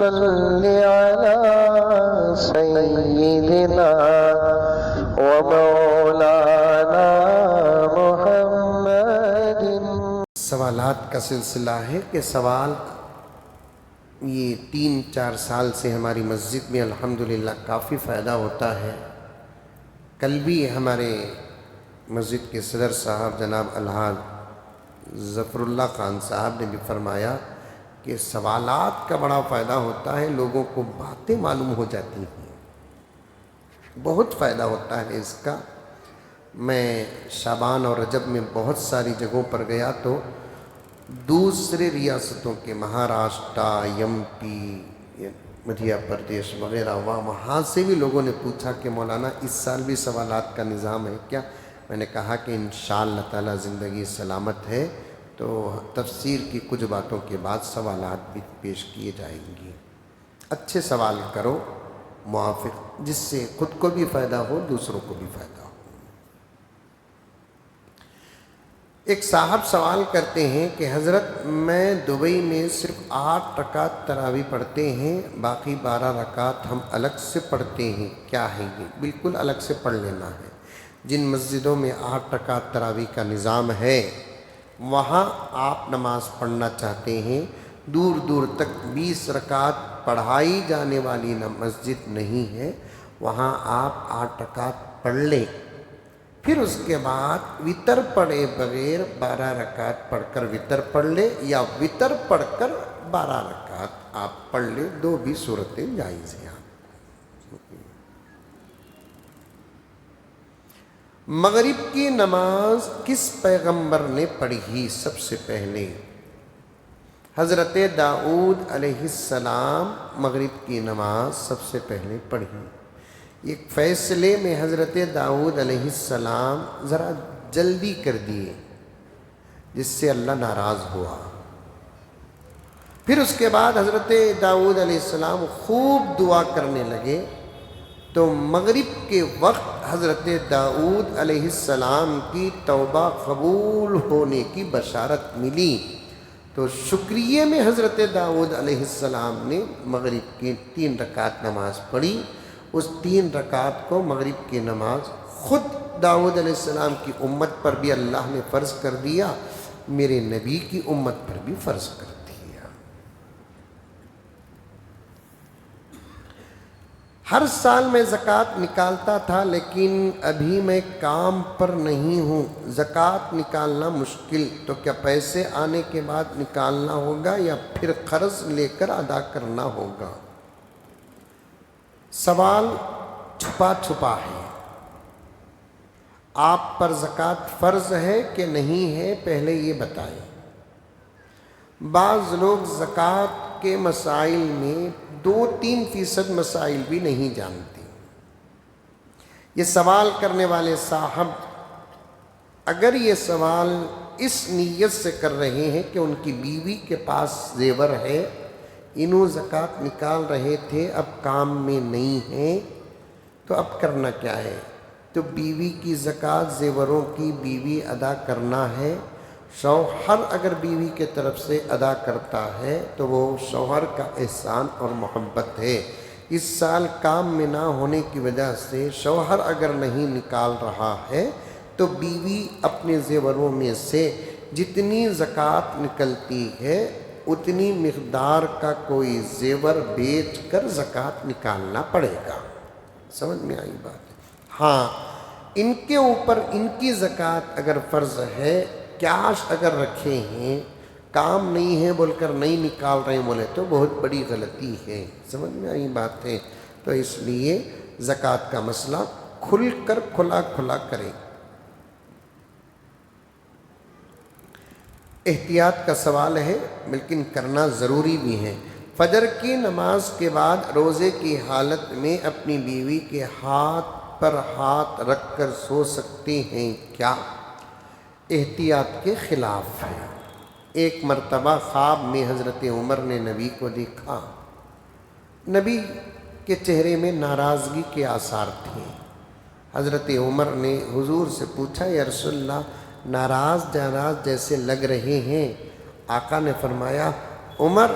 صل على سيدنا ومولانا محمد۔ سوالات کا سلسلہ ہے کہ سوال یہ 3-4 سال سے ہماری مسجد میں الحمدللہ کافی فائدہ ہوتا ہے۔ کل بھی ہمارے مسجد کے صدر صاحب جناب الحاج ظفر اللہ خان صاحب نے بھی فرمایا کہ سوالات کا بڑا فائدہ ہوتا ہے، لوگوں کو باتیں معلوم ہو جاتی ہیں، بہت فائدہ ہوتا ہے اس کا۔ میں شعبان اور رجب میں بہت ساری جگہوں پر گیا تو دوسرے ریاستوں کے مہاراشٹر، ایم پی، مدھیہ پردیش وغیرہ وہاں سے بھی لوگوں نے پوچھا کہ مولانا اس سال بھی سوالات کا نظام ہے کیا؟ میں نے کہا کہ انشاءاللہ تعالی زندگی سلامت ہے تو تفسیر کی کچھ باتوں کے بعد سوالات بھی پیش کیے جائیں گی۔ اچھے سوال کرو موافق، جس سے خود کو بھی فائدہ ہو، دوسروں کو بھی فائدہ ہو۔ ایک صاحب سوال کرتے ہیں کہ حضرت میں دبئی میں صرف 8 رکعت تراویح پڑھتے ہیں، باقی 12 رکعت ہم الگ سے پڑھتے ہیں، کیا ہے یہ؟ بالکل الگ سے پڑھ لینا ہے۔ جن مسجدوں میں 8 رکعت تراویح کا نظام ہے وہاں آپ نماز پڑھنا چاہتے ہیں، دور دور تک 20 رکعت پڑھائی جانے والی مسجد نہیں ہے، وہاں آپ 8 رکعت پڑھ لیں، پھر اس کے بعد وتر پڑھے بغیر 12 رکعت پڑھ کر وتر پڑھ لے، یا وتر پڑھ کر 12 رکعت آپ پڑھ لیں، دو بھی صورتیں جائز ہیں۔ مغرب کی نماز کس پیغمبر نے پڑھی سب سے پہلے؟ حضرت داؤد علیہ السلام مغرب کی نماز سب سے پہلے پڑھی۔ ایک فیصلے میں حضرت داؤد علیہ السلام ذرا جلدی کر دیے جس سے اللہ ناراض ہوا۔ پھر اس کے بعد حضرت داؤد علیہ السلام خوب دعا کرنے لگے تو مغرب کے وقت حضرت داؤد علیہ السلام کی توبہ قبول ہونے کی بشارت ملی، تو شکریہ میں حضرت داؤد علیہ السلام نے مغرب کی 3 رکعت نماز پڑھی۔ اس 3 رکعت کو مغرب کی نماز خود داؤد علیہ السلام کی امت پر بھی اللہ نے فرض کر دیا، میرے نبی کی امت پر بھی فرض کر دیا۔ ہر سال میں زکوٰۃ نکالتا تھا لیکن ابھی میں کام پر نہیں ہوں، زکوٰۃ نکالنا مشکل، تو کیا پیسے آنے کے بعد نکالنا ہوگا یا پھر قرض لے کر ادا کرنا ہوگا؟ سوال چھپا چھپا ہے۔ آپ پر زکوٰۃ فرض ہے کہ نہیں ہے پہلے یہ بتائیں۔ بعض لوگ زکوٰۃ کے مسائل میں 2-3% مسائل بھی نہیں جانتے۔ یہ سوال کرنے والے صاحب اگر یہ سوال اس نیت سے کر رہے ہیں کہ ان کی بیوی کے پاس زیور ہے، انہوں زکوٰۃ نکال رہے تھے، اب کام میں نہیں ہیں، تو اب کرنا کیا ہے؟ تو بیوی کی زکوٰۃ زیوروں کی بیوی ادا کرنا ہے۔ شوہر اگر بیوی کے طرف سے ادا کرتا ہے تو وہ شوہر کا احسان اور محبت ہے۔ اس سال کام میں نہ ہونے کی وجہ سے شوہر اگر نہیں نکال رہا ہے تو بیوی اپنے زیوروں میں سے جتنی زکوٰۃ نکلتی ہے اتنی مقدار کا کوئی زیور بیچ کر زکوٰۃ نکالنا پڑے گا۔ سمجھ میں آئی بات؟ ہاں، ان کے اوپر ان کی زکوٰۃ اگر فرض ہے، کیش اگر رکھے ہیں، کام نہیں ہے بول کر نہیں نکال رہے ہیں بولے تو بہت بڑی غلطی ہے۔ سمجھ میں آئی بات ہے؟ تو اس لیے زکوٰۃ کا مسئلہ کھل کر کھلا کریں۔ احتیاط کا سوال ہے لیکن کرنا ضروری بھی ہے۔ فجر کی نماز کے بعد روزے کی حالت میں اپنی بیوی کے ہاتھ پر ہاتھ رکھ کر سو سکتے ہیں کیا؟ احتیاط کے خلاف ہے۔ ایک مرتبہ خواب میں حضرت عمر نے نبی کو دیکھا، نبی کے چہرے میں ناراضگی کے آثار تھے۔ حضرت عمر نے حضور سے پوچھا، یا رسول اللہ ناراض جیسے لگ رہے ہیں۔ آقا نے فرمایا، عمر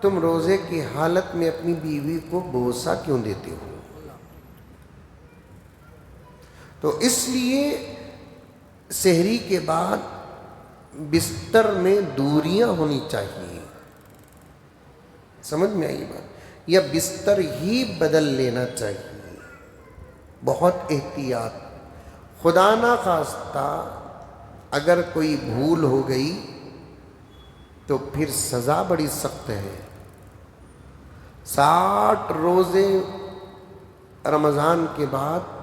تم روزے کی حالت میں اپنی بیوی کو بوسہ کیوں دیتے ہو؟ تو اس لیے سحری کے بعد بستر میں دوریاں ہونی چاہیے. سمجھ میں آئی بات؟ یا بستر ہی بدل لینا چاہیے. بہت احتیاط. خدا نہ خواستہ اگر کوئی بھول ہو گئی تو پھر سزا بڑی سخت ہے. 60 روزے رمضان کے بعد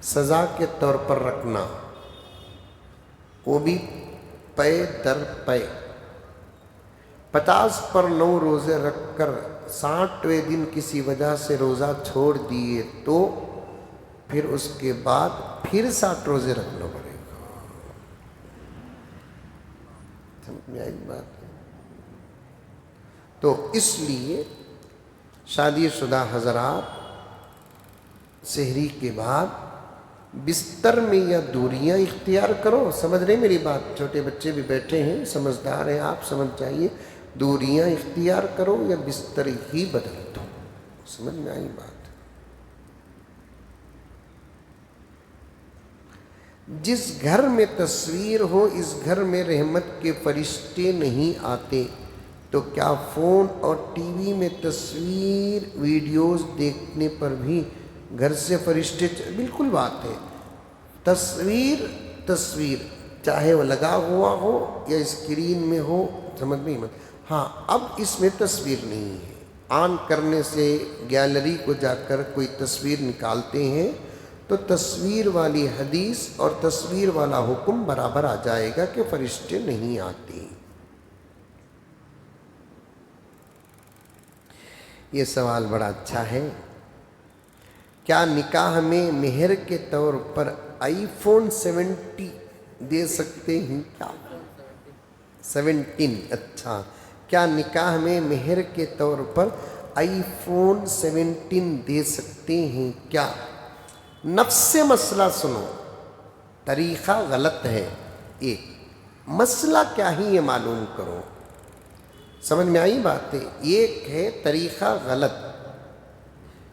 سزا کے طور پر رکھنا، وہ بھی پے در پے. 50 پر 9 روزے رکھ کر 60ویں دن کسی وجہ سے روزہ چھوڑ دیے تو پھر اس کے بعد پھر 60 روزے رکھنا پڑے گا. سمجھ میں آئی بات؟ تو اس لیے شادی شدہ حضرات سحری کے بعد بستر میں یا دوریاں اختیار کرو. سمجھ رہے میری بات؟ چھوٹے بچے بھی بیٹھے ہیں، سمجھدار ہیں آپ، سمجھ جائیے. دوریاں اختیار کرو یا بستر ہی بدل دو. سمجھ میں آئی بات؟ جس گھر میں تصویر ہو اس گھر میں رحمت کے فرشتے نہیں آتے، تو کیا فون اور ٹی وی میں تصویر ویڈیوز دیکھنے پر بھی گھر سے فرشتے بالکل بات ہے. تصویر چاہے وہ لگا ہوا ہو یا اسکرین میں ہو، سمجھ میں مت. ہاں اب اس میں تصویر نہیں ہے. آن کرنے سے گیلری کو جا کر کوئی تصویر نکالتے ہیں تو تصویر والی حدیث اور تصویر والا حکم برابر آ جائے گا کہ فرشتے نہیں آتے. یہ سوال بڑا اچھا ہے. کیا نکاح میں مہر کے طور پر آئی فون 70 دے سکتے ہیں کیا؟ 17. اچھا، کیا نکاح میں مہر کے طور پر آئی فون 17 دے سکتے ہیں کیا؟ نفس مسئلہ سنو، طریقہ غلط ہے. ایک مسئلہ کیا ہی یہ معلوم کرو. سمجھ میں آئی بات ہے؟ ایک ہے طریقہ غلط،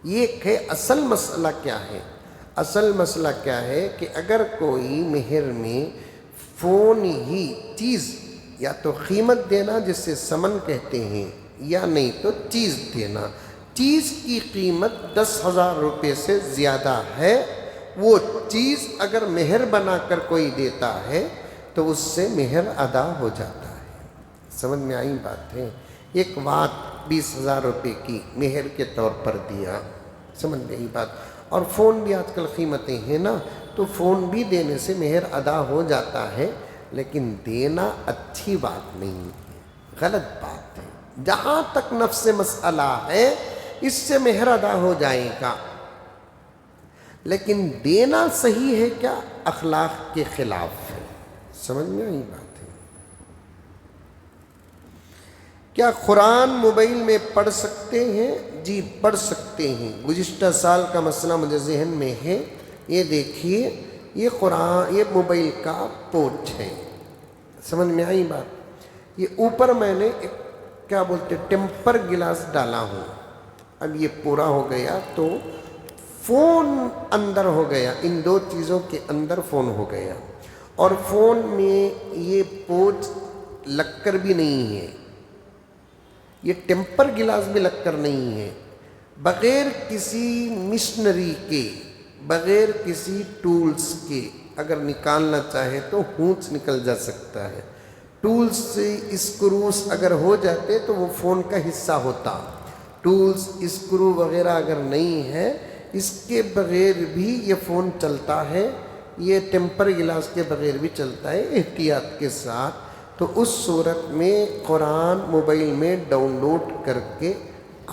ایک ہے اصل مسئلہ کیا ہے. اصل مسئلہ کیا ہے کہ اگر کوئی مہر میں فون ہی چیز، یا تو قیمت دینا جسے ثمن کہتے ہیں، یا نہیں تو چیز دینا. چیز کی قیمت 10,000 روپے سے زیادہ ہے، وہ چیز اگر مہر بنا کر کوئی دیتا ہے تو اس سے مہر ادا ہو جاتا ہے. سمجھ میں آئی بات ہے؟ ایک بات 20,000 روپے کی مہر کے طور پر دیا. سمجھ میں آئی بات؟ اور فون بھی آج کل قیمتیں ہیں نا، تو فون بھی دینے سے مہر ادا ہو جاتا ہے، لیکن دینا اچھی بات نہیں ہے، غلط بات ہے. جہاں تک نفس مسئلہ ہے اس سے مہر ادا ہو جائے گا، لیکن دینا صحیح ہے کیا؟ اخلاق کے خلاف ہے. سمجھ میں آئی بات ہے؟ کیا قرآن موبائل میں پڑھ سکتے ہیں؟ جی پڑھ سکتے ہیں. گزشتہ سال کا مسئلہ مجھے ذہن میں ہے. یہ دیکھیے، یہ قرآن، یہ موبائل کا پورٹ ہے. سمجھ میں آئی بات؟ یہ اوپر میں نے ایک کیا بولتے ٹیمپر گلاس ڈالا ہوں. اب یہ پورا ہو گیا تو فون اندر ہو گیا، ان دو چیزوں کے اندر فون ہو گیا. اور فون میں یہ پوچ لگ کر بھی نہیں ہے، یہ ٹیمپر گلاس بھی لگ کر نہیں ہے. بغیر کسی مشنری کے، بغیر کسی ٹولز کے اگر نکالنا چاہے تو ہونچ نکل جا سکتا ہے. ٹولز سے اسکروز اگر ہو جاتے تو وہ فون کا حصہ ہوتا. ٹولز، اسکرو وغیرہ اگر نہیں ہے، اس کے بغیر بھی یہ فون چلتا ہے. یہ ٹیمپر گلاس کے بغیر بھی چلتا ہے احتیاط کے ساتھ. تو اس صورت میں قرآن موبائل میں ڈاؤن لوڈ کر کے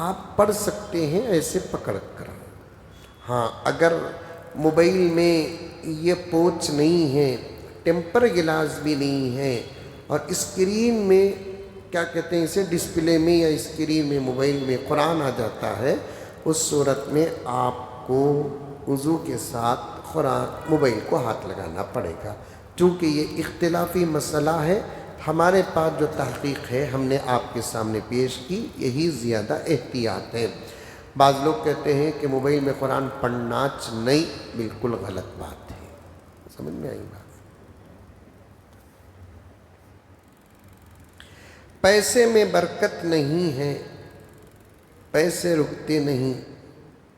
آپ پڑھ سکتے ہیں ایسے پکڑ کر. ہاں اگر موبائل میں یہ پوچ نہیں ہے، ٹیمپر گلاس بھی نہیں ہے، اور اسکرین میں کیا کہتے ہیں اسے، ڈسپلے میں یا اسکرین میں موبائل میں قرآن آ جاتا ہے، اس صورت میں آپ کو وضو کے ساتھ قرآن موبائل کو ہاتھ لگانا پڑے گا. چونکہ یہ اختلافی مسئلہ ہے، ہمارے پاس جو تحقیق ہے ہم نے آپ کے سامنے پیش کی، یہی زیادہ احتیاط ہے۔ بعض لوگ کہتے ہیں کہ موبائل میں قرآن پڑھنا نہیں، بالکل غلط بات ہے۔ سمجھ میں آئی بات؟ پیسے میں برکت نہیں ہے، پیسے رکتے نہیں،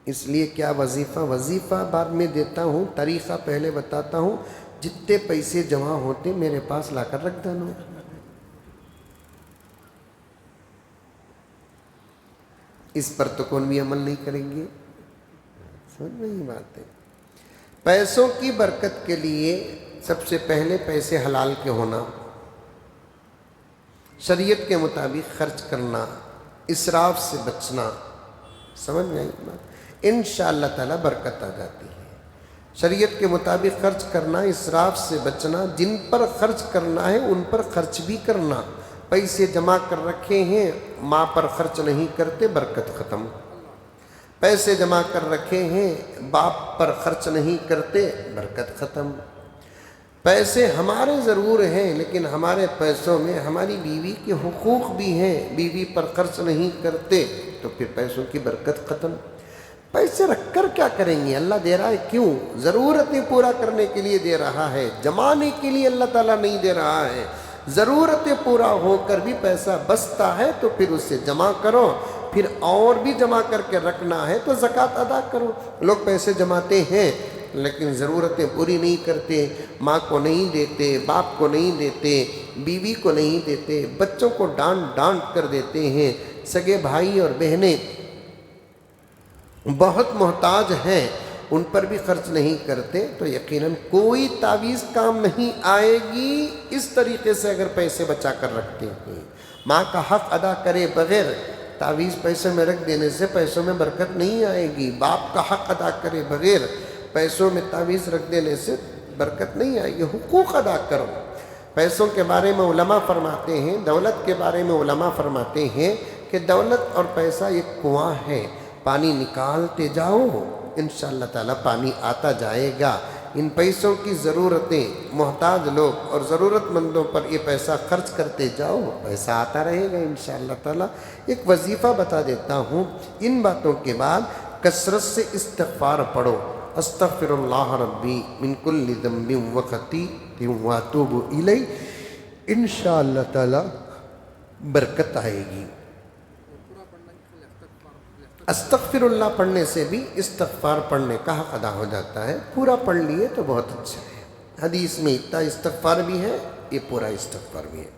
اس لیے کیا وظیفہ بعد میں دیتا ہوں، طریقہ پہلے بتاتا ہوں۔ جتنے پیسے جمع ہوتے میرے پاس لا کر رکھ دو۔ اس پر تو کون بھی عمل نہیں کریں گے، سمجھ میں ہی بات ہے۔ پیسوں کی برکت کے لیے سب سے پہلے پیسے حلال کے ہونا، شریعت کے مطابق خرچ کرنا، اسراف سے بچنا، سمجھ میں آئی بات؟ انشاءاللہ تعالی برکت آ جاتی ہے۔ شریعت کے مطابق خرچ کرنا، اسراف سے بچنا، جن پر خرچ کرنا ہے ان پر خرچ بھی کرنا۔ پیسے جمع کر رکھے ہیں، ماں پر خرچ نہیں کرتے، برکت ختم۔ پیسے جمع کر رکھے ہیں، باپ پر خرچ نہیں کرتے، برکت ختم۔ پیسے ہمارے ضرور ہیں، لیکن ہمارے پیسوں میں ہماری بیوی کے حقوق بھی ہیں، بیوی پر خرچ نہیں کرتے تو پھر پیسوں کی برکت ختم۔ پیسے رکھ کر کیا کریں گے؟ اللہ دے رہا ہے کیوں؟ ضرورتیں پورا کرنے کے لیے دے رہا ہے، جمانے کے لیے اللہ تعالیٰ نہیں دے رہا ہے۔ ضرورتیں پورا ہو کر بھی پیسہ بچتا ہے تو پھر اسے جمع کرو، پھر اور بھی جمع کر کے رکھنا ہے تو زکوٰۃ ادا کرو۔ لوگ پیسے جماتے ہیں لیکن ضرورتیں پوری نہیں کرتے، ماں کو نہیں دیتے، باپ کو نہیں دیتے، بیوی کو نہیں دیتے، بچوں کو ڈانٹ ڈانٹ کر دیتے ہیں، سگے بھائی اور بہنیں بہت محتاج ہیں ان پر بھی خرچ نہیں کرتے، تو یقیناً کوئی تعویذ کام نہیں آئے گی۔ اس طریقے سے اگر پیسے بچا کر رکھتے ہیں، ماں کا حق ادا کرے بغیر تعویذ پیسے میں رکھ دینے سے پیسوں میں برکت نہیں آئے گی، باپ کا حق ادا کرے بغیر پیسوں میں تعویذ رکھ دینے سے برکت نہیں آئے گی۔ حقوق ادا کرو۔ پیسوں کے بارے میں علماء فرماتے ہیں، دولت کے بارے میں علماء فرماتے ہیں کہ دولت اور پیسہ ایک کنواں ہے، پانی نکالتے جاؤ، انشاءاللہ تعالیٰ پانی آتا جائے گا۔ ان پیسوں کی ضرورتیں، محتاج لوگ اور ضرورت مندوں پر یہ پیسہ خرچ کرتے جاؤ، پیسہ آتا رہے گا انشاءاللہ تعالیٰ۔ ایک وظیفہ بتا دیتا ہوں، ان باتوں کے بعد کثرت سے استغفار پڑھو۔ استغفر اللہ ربی من کل ذنب وخطیئۃ واتوب الیہ، انشاءاللہ تعالیٰ برکت آئے گی۔ استغفر اللہ پڑھنے سے بھی استغفار پڑھنے کا حق ادا ہو جاتا ہے۔ پورا پڑھ لیے تو بہت اچھا ہے۔ حدیث میں اتنا استغفار بھی ہے، یہ پورا استغفار بھی ہے۔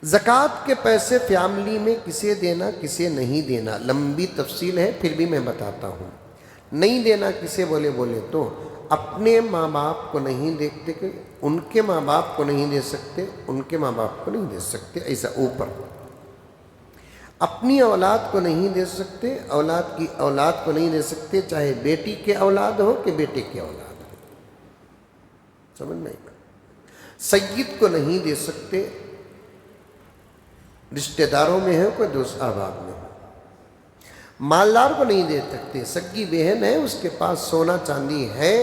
زکوٰۃ کے پیسے فیملی میں کسے دینا کسے نہیں دینا، لمبی تفصیل ہے، پھر بھی میں بتاتا ہوں۔ نہیں دینا کسے بولے تو اپنے ماں باپ کو نہیں دیکھتے کہ ان کے ماں باپ کو نہیں دے سکتے، ان کے ماں باپ کو نہیں دے سکتے، ایسا اوپر۔ اپنی اولاد کو نہیں دے سکتے، اولاد کی اولاد کو نہیں دے سکتے، چاہے بیٹی کے اولاد ہو کہ بیٹے کے اولاد ہو، سمجھ میں آئی؟ سید کو نہیں دے سکتے، رشتہ داروں میں ہے کوئی دوسرا احباب میں ہو۔ مالدار کو نہیں دے سکتے، سگی بہن ہے اس کے پاس سونا چاندی ہے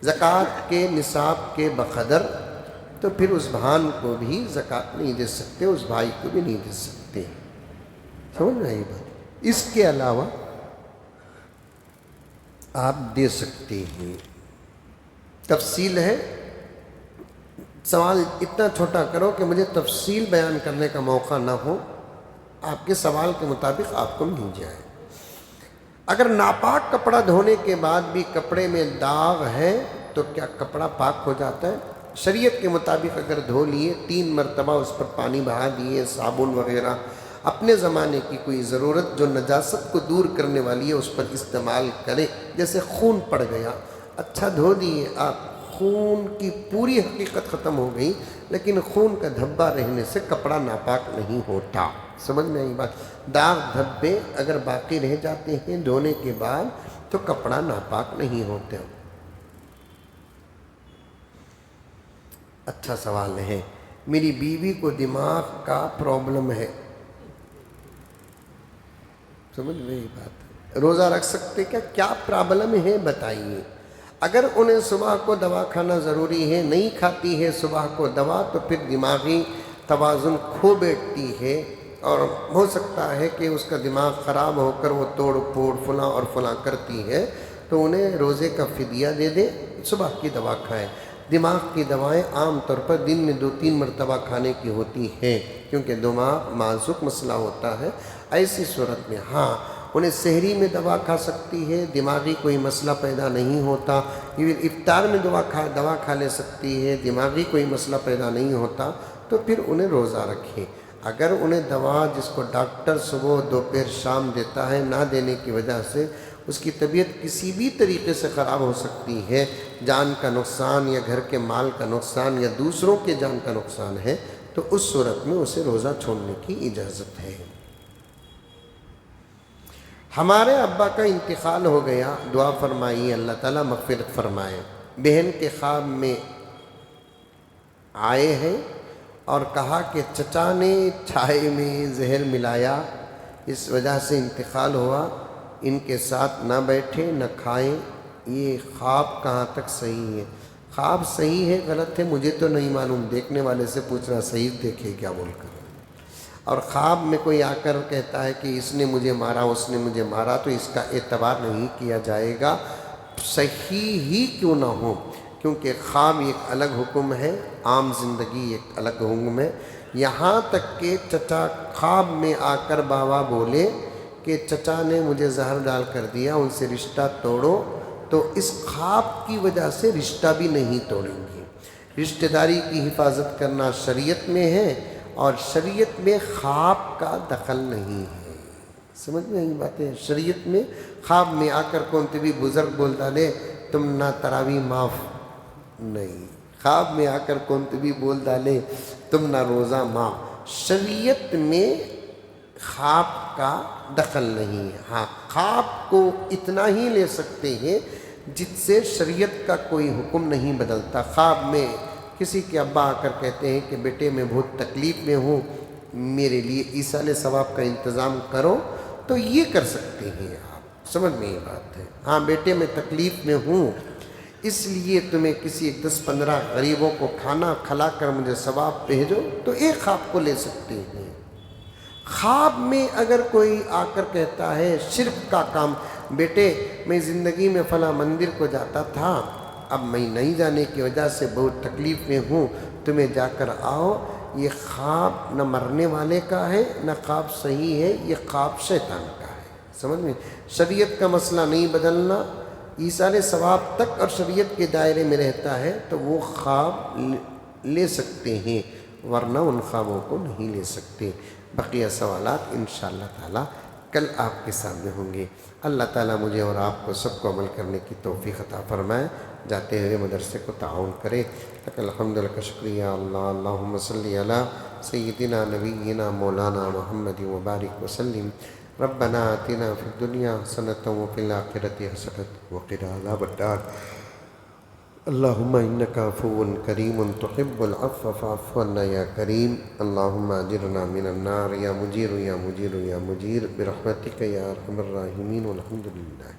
زکوٰۃ کے نصاب کے بقدر، تو پھر اس بہن کو بھی زکوٰۃ نہیں دے سکتے، اس بھائی کو بھی نہیں دے سکتے، سمجھ میں آئی بات؟ اس کے علاوہ آپ دے سکتے ہیں۔ تفصیل ہے، سوال اتنا چھوٹا کرو کہ مجھے تفصیل بیان کرنے کا موقع نہ ہو، آپ کے سوال کے مطابق آپ کو مل جائے۔ اگر ناپاک کپڑا دھونے کے بعد بھی کپڑے میں داغ ہے تو کیا کپڑا پاک ہو جاتا ہے؟ شریعت کے مطابق اگر دھو لیے، 3 مرتبہ اس پر پانی بہا دیے، صابن وغیرہ اپنے زمانے کی کوئی ضرورت جو نجاست کو دور کرنے والی ہے اس پر استعمال کریں۔ جیسے خون پڑ گیا، اچھا دھو دیے آپ، خون کی پوری حقیقت ختم ہو گئی، لیکن خون کا دھبا رہنے سے کپڑا ناپاک نہیں ہوتا، سمجھ میں آئی بات؟ داغ دھبے اگر باقی رہ جاتے ہیں دھونے کے بعد تو کپڑا ناپاک نہیں ہوتے۔ اچھا سوال ہے، میری بیوی کو دماغ کا پرابلم ہے، سمجھ میں یہ بات؟ روزہ رکھ سکتے کیا پرابلم ہے بتائیے؟ اگر انہیں صبح کو دوا کھانا ضروری ہے، نہیں کھاتی ہے صبح کو دوا، تو پھر دماغی توازن کھو بیٹھتی ہے اور ہو سکتا ہے کہ اس کا دماغ خراب ہو کر وہ توڑ پھوڑ فلاں اور فلاں کرتی ہے، تو انہیں روزے کا فدیہ دے دے، صبح کی دوا کھائیں۔ دماغ کی دوائیں عام طور پر دن میں 2-3 مرتبہ کھانے کی ہوتی ہیں، کیونکہ دماغ نازک مسئلہ ہوتا ہے۔ ایسی صورت میں ہاں انہیں سحری میں دوا کھا سکتی ہے، دماغی کوئی مسئلہ پیدا نہیں ہوتا، افطار میں دوا کھا لے سکتی ہے، دماغی کوئی مسئلہ پیدا نہیں ہوتا، تو پھر انہیں روزہ رکھیں۔ اگر انہیں دوا جس کو ڈاکٹر صبح دوپہر شام دیتا ہے نہ دینے کی وجہ سے اس کی طبیعت کسی بھی طریقے سے خراب ہو سکتی ہے، جان کا نقصان یا گھر کے مال کا نقصان یا دوسروں کے جان کا نقصان ہے، تو اس صورت میں اسے روزہ چھوڑنے کی اجازت ہے۔ ہمارے ابا کا انتقال ہو گیا، دعا فرمائیے اللہ تعالیٰ مغفرت فرمائے۔ بہن کے خواب میں آئے ہیں اور کہا کہ چچا نے چائے میں زہر ملایا، اس وجہ سے انتقال ہوا، ان کے ساتھ نہ بیٹھیں نہ کھائیں۔ یہ خواب کہاں تک صحیح ہے؟ خواب صحیح ہے غلط ہے مجھے تو نہیں معلوم، دیکھنے والے سے پوچھنا، صحیح دیکھے کیا بول کر۔ اور خواب میں کوئی آ کر کہتا ہے کہ اس نے مجھے مارا اس نے مجھے مارا، تو اس کا اعتبار نہیں کیا جائے گا، صحیح ہی کیوں نہ ہو، کیونکہ خواب ایک الگ حکم ہے، عام زندگی ایک الگ حکم ہے۔ یہاں تک کہ چچا خواب میں آ کر بابا بولے کہ چچا نے مجھے زہر ڈال کر دیا، ان سے رشتہ توڑو، تو اس خواب کی وجہ سے رشتہ بھی نہیں توڑیں گے۔ رشتہ داری کی حفاظت کرنا شریعت میں ہے، اور شریعت میں خواب کا دخل نہیں ہے۔ سمجھ میں آئی باتیں؟ شریعت میں خواب میں آ کر کون بھی بزرگ بول ڈالے تم نہ تراویح معاف نہیں، خواب میں آ کر کون بھی بول ڈالے تم نہ روزہ معاف، شریعت میں خواب کا دخل نہیں ہے۔ ہاں خواب کو اتنا ہی لے سکتے ہیں جس سے شریعت کا کوئی حکم نہیں بدلتا۔ خواب میں کسی کے ابا آ کر کہتے ہیں کہ بیٹے میں بہت تکلیف میں ہوں، میرے لیے ایصال ثواب کا انتظام کرو، تو یہ کر سکتے ہیں آپ، سمجھ میں یہ بات ہے۔ ہاں بیٹے میں تکلیف میں ہوں، اس لیے تمہیں کسی 10-15 غریبوں کو کھانا کھلا کر مجھے ثواب بھیجو، تو ایک خواب کو لے سکتے ہیں۔ خواب میں اگر کوئی آ کر کہتا ہے شرک کا کام، بیٹے میں زندگی میں فلاں مندر کو جاتا تھا، اب میں نہیں جانے کی وجہ سے بہت تکلیف میں ہوں، تمہیں جا کر آؤ، یہ خواب نہ مرنے والے کا ہے نہ خواب صحیح ہے، یہ خواب شیطان کا ہے۔ سمجھ میں؟ شریعت کا مسئلہ نہیں بدلنا، ایصال ثواب تک اور شریعت کے دائرے میں رہتا ہے تو وہ خواب لے سکتے ہیں، ورنہ ان خوابوں کو نہیں لے سکتے۔ بقیہ سوالات انشاءاللہ تعالی کل آپ کے سامنے ہوں گے۔ اللہ تعالیٰ مجھے اور آپ کو سب کو عمل کرنے کی توفیق عطا فرمائے، جاتے ہوئے مدرسے کو تعاون کرے۔ لک الحمد لک شکریہ اللہ، اللہم صلی علی سیدنا نبینا مولانا محمد وبارک وسلم۔ ربنا آتنا فی الدنیا حسنۃ وفی الآخرۃ حسنۃ وقنا عذاب النار۔ اللہم انک عفو کریم تحب العفو فاعف عنا یا کریم۔ اللہم اجرنا من النار یا مجیر یا مجیر یا مجیر برحمتک یا ارحم الراحمین، والحمد للہ۔